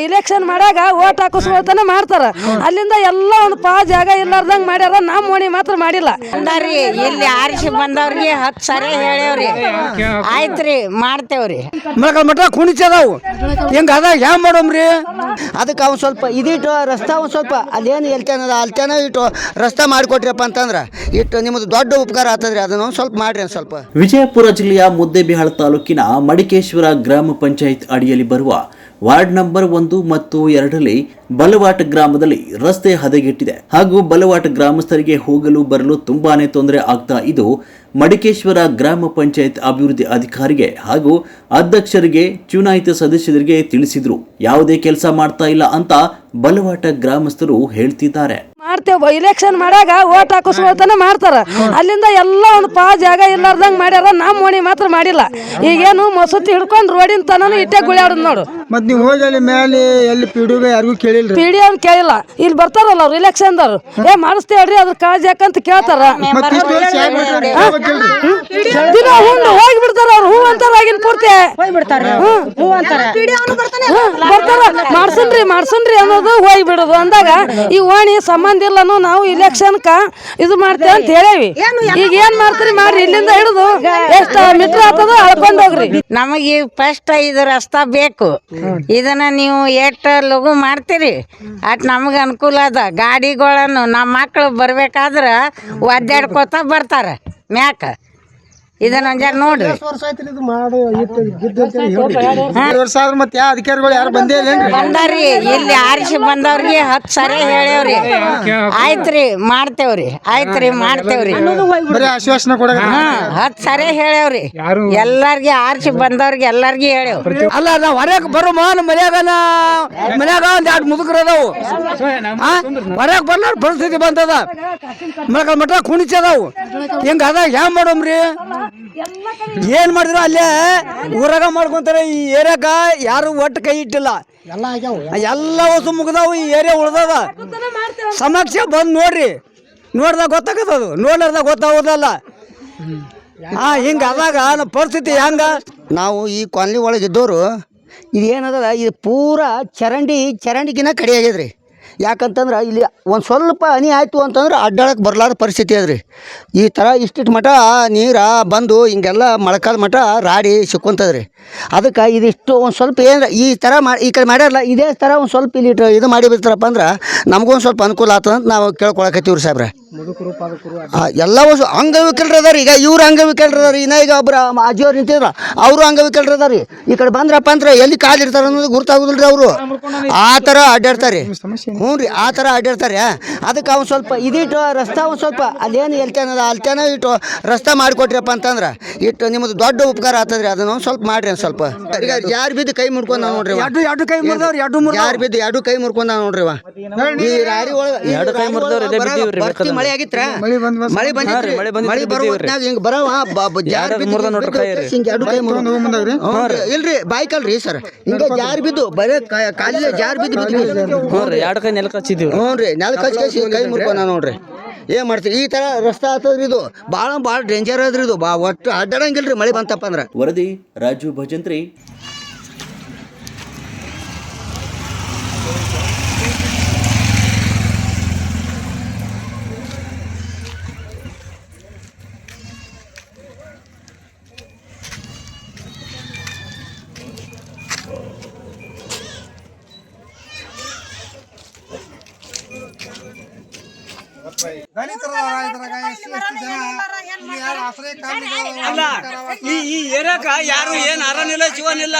Election ಮಾಡಾಗ vote ಹಾಕಿಸ್ಕೊಳ್ತಾನೆ ಮಾಡ್ತಾರ. ಅಲ್ಲಿಂದ ಎಲ್ಲ ಒಂದು ಜಾಗ ಇಲ್ಲಾರ್ದಂಗ್ ಮಾಡ್ಯಾರ. ನಮ್ಮ ಓಣಿ ಮಾತ್ರ ಮಾಡಿಲ್ಲ. ಇಲ್ಲಿ ಆರಿಸಿ ಬಂದವ್ರಿಗೆ 10 ಸರಿ ಹೇಳ್ಯಾವ್ರಿ. ಆಯ್ತ್ರಿ ಮಾಡ್ತೇವ್ರಿ. ಮಠ ಕುಣಿಸದಾವು ಹಿಂಗ ಅದ ಹ್ಯಾಂಗ ಮಾಡೋಮ್ರಿ. ಅದಕ್ಕೆ ಅವ್ನು ಸ್ವಲ್ಪ ಇದಿಟ್ಟು ರಸ್ತಾ ಒಂದು ಸ್ವಲ್ಪ ಅದೇನು ಅಲ್ತೇನ ಇಟ್ಟು ರಸ್ತಾ ಮಾಡಿಕೊಟ್ರಿಯಪ್ಪ ಅಂತಂದ್ರೆ ಇಟ್ಟು ನಿಮ್ಮದು ದೊಡ್ಡ ಉಪಕಾರ ಆಗ್ತದ್ರಿ. ಅದನ್ನ ಸ್ವಲ್ಪ ಮಾಡ್ರಿ ಸ್ವಲ್ಪ. ವಿಜಯಪುರ ಜಿಲ್ಲೆಯ ಮುದ್ದೇಬಿಹಾಳ ತಾಲೂಕಿನ ಮಡಿಕೇಶ್ವರ ಗ್ರಾಮ ಪಂಚಾಯತ್ ಅಡಿಯಲ್ಲಿ ಬರುವ ವಾರ್ಡ್ ನಂಬರ್ 1 ಮತ್ತು 2ರಲ್ಲಿ ಬಲವಾಟ ಗ್ರಾಮದಲ್ಲಿ ರಸ್ತೆ ಹದಗೆಟ್ಟಿದೆ ಹಾಗೂ ಬಲವಾಟ ಗ್ರಾಮಸ್ಥರಿಗೆ ಹೋಗಲು ಬರಲು ತುಂಬಾನೇ ತೊಂದರೆ ಆಗ್ತಾ ಇದು ಮಡಿಕೇಶ್ವರ ಗ್ರಾಮ ಪಂಚಾಯತ್ ಅಭಿವೃದ್ಧಿ ಅಧಿಕಾರಿಗೆ ಹಾಗೂ ಅಧ್ಯಕ್ಷರಿಗೆ ಚುನಾಯಿತ ಸದಸ್ಯರಿಗೆ ತಿಳಿಸಿದ್ರು. ಯಾವುದೇ ಕೆಲಸ ಮಾಡ್ತಾ ಇಲ್ಲ ಅಂತ ಬಲವಾಟ ಗ್ರಾಮಸ್ಥರು ಹೇಳ್ತಿದ್ದಾರೆ. ಮಾಡ್ತೇವೆ ಇಲೆಕ್ಷನ್ ಮಾಡಾಗ ಓಟ್ ಹಾಕಿಸ್ಕೊಳ್ತಾನೆ ಮಾಡ್ತಾರ. ಅಲ್ಲಿಂದ ಎಲ್ಲ ಒಂದು ಜಾಗ ಇಲ್ಲಾರ್ದಂಗ್ ಮಾಡ್ಯಾರ. ನಮ್ಮ ಓಣಿ ಮಾತ್ರ ಮಾಡಿಲ್ಲ. ಈಗೇನು ಮಸೂತಿ ಹಿಡ್ಕೊಂಡು ರೋಡಿನ ತನೂ ಇಟ್ಟೆ ಗುಳ್ಯಾಡದ್ ನೋಡು. ಮತ್ ನೀವು ಹೋಗಿ ಅಲ್ಲಿ ಮೇಲೆ ಎಲ್ಲಿ ಪಿಡಿಗ ಯಾರಿಗೂ ಕೇಳಿಲ್ಲ. ಪಿಡಿ ಅವ್ನು ಕೇಳಿಲ್ಲ. ಇಲ್ಲಿ ಬರ್ತಾರಲ್ಲ ಅವ್ರು ಇಲೆಕ್ಷನ್ದವ್ರು ಮಾಡ್ಸ್ತೇವ್ರಿ ಅದ್ರ ಕಾಳಜಿ ಯಾಕಂತ ಕೇಳ್ತಾರ. ದಿನ ಹೋಗಿ ಬಿಡ್ತಾರ ಅವ್ರು. ಹೂ ಅಂತಾರ ಆಗಿನ ಪೂರ್ತಿ ಬರ್ತಾರ. ಮಾಡ್ಸನ್ರಿ ಅನ್ನೋದು ಹೋಗಿ ಬಿಡೋದು ಅಂದಾಗ ಈ ಓಣಿ ಸಂಬಂಧ ಇಲ್ಲನು ನಾವು ಇಲೆಕ್ಷನ್ಕ ಇದು ಮಾಡ್ತೇವೆ ಅಂತ ಹೇಳೇವಿ. ಈಗ ಏನ್ ಮಾಡ್ತೀರಿ ಮಾಡ್ರಿ. ಇಲ್ಲಿಂದ ಹಿಡಿದು ಎಷ್ಟ ಮೀಟರ್ ಆಗ್ತದ ಅಳ್ಕೊಂಡ್ ಹೋಗ್ರಿ. ನಮಗೆ ಫಸ್ಟ್ ಇದು ರಸ್ತಾ ಬೇಕು. ಇದನ್ನ ನೀವು ಎಷ್ಟು ಲಘು ಮಾಡ್ತೀರಿ ಅಟ್ ನಮಗೆ ಅನುಕೂಲ ಅದ. ಗಾಡಿಗಳನ್ನು ನಮ್ಮ ಮಕ್ಕಳು ಬರ್ಬೇಕಾದ್ರ ಒದ್ದಾಡ್ಕೋತ ಬರ್ತಾರ ಮ್ಯಾಕ. ಇದನ್ನ ಒಂಜಾರ ನೋಡ್ರಿ. ಬಂದಾರ್ರಿ ಇಲ್ಲಿ ಆರಿಸಿ ಬಂದವ್ರಿಗೆ 10 ಸರಿ ಹೇಳ್ಯಾವ್ರಿ. ಆಯ್ತ್ರಿ ಮಾಡ್ತೇವ್ರಿ. 10 ಸರಿ ಹೇಳ್ಯಾವ್ರಿ. ಎಲ್ಲಾರ್ಗಿ ಆರಿಸಿ ಬಂದವ್ರಿಗೆ ಎಲ್ಲಾರ್ಗಿ ಹೇಳ್ಯಾವ. ಅಲ್ಲ ನಾ ಹೊರಗೆ ಬರೋ ಮನ್ಯಾಗ ಒಂದ್ 2 ಮುದುಕರು ಅದಾವು. ಹೊರಗೆ ಬರ್ಲಾರ ಪರಿಸ್ಥಿತಿ ಬಂದದ. ಮಠ ಕುಣಿಸದಾವು ಹಿಂಗ ಅದ ಹ್ಯಾಂಗ ಮಾಡೋಮ್ರಿ. ಏನ್ ಮಾಡಿದ್ರು ಅಲ್ಲೇ ಊರಾಗ ಮಾಡ್ಕೊಂತಾರೆ. ಈ ಏರಿಯಾಗ ಯಾರು ಒಟ್ಟು ಕೈ ಇಟ್ಟಿಲ್ಲ. ಎಲ್ಲ ಹೊಸ ಮುಗ್ದಾವು. ಈ ಏರಿಯಾ ಉಳ್ದದ. ಸಮಕ್ಷ ಬಂದು ನೋಡ್ರಿ. ನೋಡ್ದಾಗ ಗೊತ್ತಾಗತ್ತದು. ನೋಡ್ಲಾರ್ದಾಗ ಗೊತ್ತಾಗೋದಲ್ಲ. ಹಿಂಗ ಅದಾಗ ನಮ್ಮ ಪರಿಸ್ಥಿತಿ ಹೆಂಗ. ನಾವು ಈ ಕಾಲನಿ ಒಳಗಿದ್ದವರು ಇದೇನದ ಇದು ಪೂರಾ ಚರಂಡಿಗಿನ ಕಡಿ ಆಗ್ಯದ್ರಿ. ಯಾಕಂತಂದ್ರೆ ಇಲ್ಲಿ ಒಂದು ಸ್ವಲ್ಪ ಹನಿ ಆಯಿತು ಅಂತಂದ್ರೆ ಅಡ್ಡಾಳಕ್ಕೆ ಬರ್ಲಾರ ಪರಿಸ್ಥಿತಿ ಅದ್ರಿ. ಈ ಥರ ಇಷ್ಟಿಟ್ಟು ಮಠ ನೀರು ಬಂದು ಹಿಂಗೆಲ್ಲ ಮಳೆಕಾಲ ಮಠ ರಾಡಿ ಸಿಕ್ಕೊಂತದ್ರಿ. ಅದಕ್ಕೆ ಇದಿಷ್ಟು ಒಂದು ಸ್ವಲ್ಪ ಏನು ಈ ಥರ ಈ ಕಡೆ ಮಾಡ್ಯಾರಲ್ಲ ಇದೇ ಥರ ಒಂದು ಸ್ವಲ್ಪ ಇಲ್ಲಿ ಇದು ಮಾಡಿ ಬಿಡ್ತಾರಪ್ಪ ಅಂದ್ರೆ ನಮಗೊಂದು ಸ್ವಲ್ಪ ಅನುಕೂಲ ಆಗ್ತದಂತ ನಾವು ಕೇಳ್ಕೊಳಕತ್ತೀವ್ರಿ ಸಾಹೇಬ್ರೆ. ಎಲ್ಲ ಅಂಗವಿಕಲರು ಅದಾರಿ. ಈಗ ಇವ್ರು ಅಂಗವಿಕಲರು ಅದಾರಿ. ಇನ್ನ ಈಗ ಒಬ್ಬರು ಅಜ್ಜಿಯವ್ರು ನಿಂತಿದ್ರ ಅವರು ಅಂಗವಿಕಲರು ಅದಾರಿ. ಈ ಕಡೆ ಬಂದ್ರಪ್ಪ ಅಂದ್ರೆ ಎಲ್ಲಿ ಕಾಲಿರ್ತಾರೆ ಅನ್ನೋದು ಗುರ್ತಾಗೋದಿಲ್ರಿ. ಅವರು ಆ ಥರ ಅಡ್ಡಾಡ್ತಾರೆ. ಹ್ಞೂ ರೀ, ಆ ಥರ ಅಡ್ಡಾಡ್ತಾರೆ. ಅದಕ್ಕೆ ಅವ್ನು ಸ್ವಲ್ಪ ಇದಿಟ್ಟು ರಸ್ತಾ ಒಂದು ಸ್ವಲ್ಪ ಅದೇನು ಅಲ್ತೇನ ಇಟ್ಟು ರಸ್ತಾ ಮಾಡಿಕೊಟ್ರಿಯಪ್ಪ ಅಂತಂದ್ರೆ ಇಟ್ಟು ನಿಮ್ಮದು ದೊಡ್ಡ ಉಪಕಾರ ಆಗ್ತದ್ರಿ. ಅದನ್ನ ಸ್ವಲ್ಪ ಮಾಡ್ರಿ. ಸ್ವಲ್ಪ ಈಗ ಯಾರು ಬಿದ್ದು ಕೈ ಮುಡ್ಕೊಂಡ ನೋಡ್ರಿ. ಎರಡು ಕೈ ಮುರಿದವ್ರಿ. ಯಾರು ಬಿದ್ದು 2 ಕೈ ಮುರ್ಕೊಂಡ ನೋಡ್ರಿ. ಈ ರಾಡಿ ಒಳಗೆ ಮಳೆ ಆಗಿತ್ರ ಮಳೆ ಬಂದಿತ್ರಿ. ಮಳೆ ಬರೋ ಹಿಂಗ ಬರವ ಇಲ್ರಿ ಬೈಕ್ ಅಲ್ರಿ ಸರ್. ಹಿಂಗ ಜಾರ್ ಬಿದ್ದು ಬರೇ ಕಾಲಿನ ಜಾರ್ ಬಿದ್ದು ಹ್ಞೂ ರೀ ನೆಲ ಕಚ್ಚಿ ಕೈ ಮುರ್ಕೊಂಡ ನೋಡ್ರಿ. ಏನ್ ಮಾಡ್ತೀರಿ. ಈ ತರ ರಸ್ತೆ ಆಗ್ತದ್ರಿ. ಇದು ಭಾಳ ಡೇಂಜರ್ ಅದ್ರಿ. ಇದು ಒಟ್ಟು ಅಡ್ಡಾಡಂಗಿಲ್ರಿ ಮಳೆ ಬಂತಪ್ಪ ಅಂದ್ರೆ. ವರದಿ ರಾಜು ಭಜಂತ್ರಿ. ಈ ಏರಿಯಾಕ ಯಾರು ಏನ್ ಆರಾನಿಲ್ಲ ಜೀವನಿಲ್ಲ.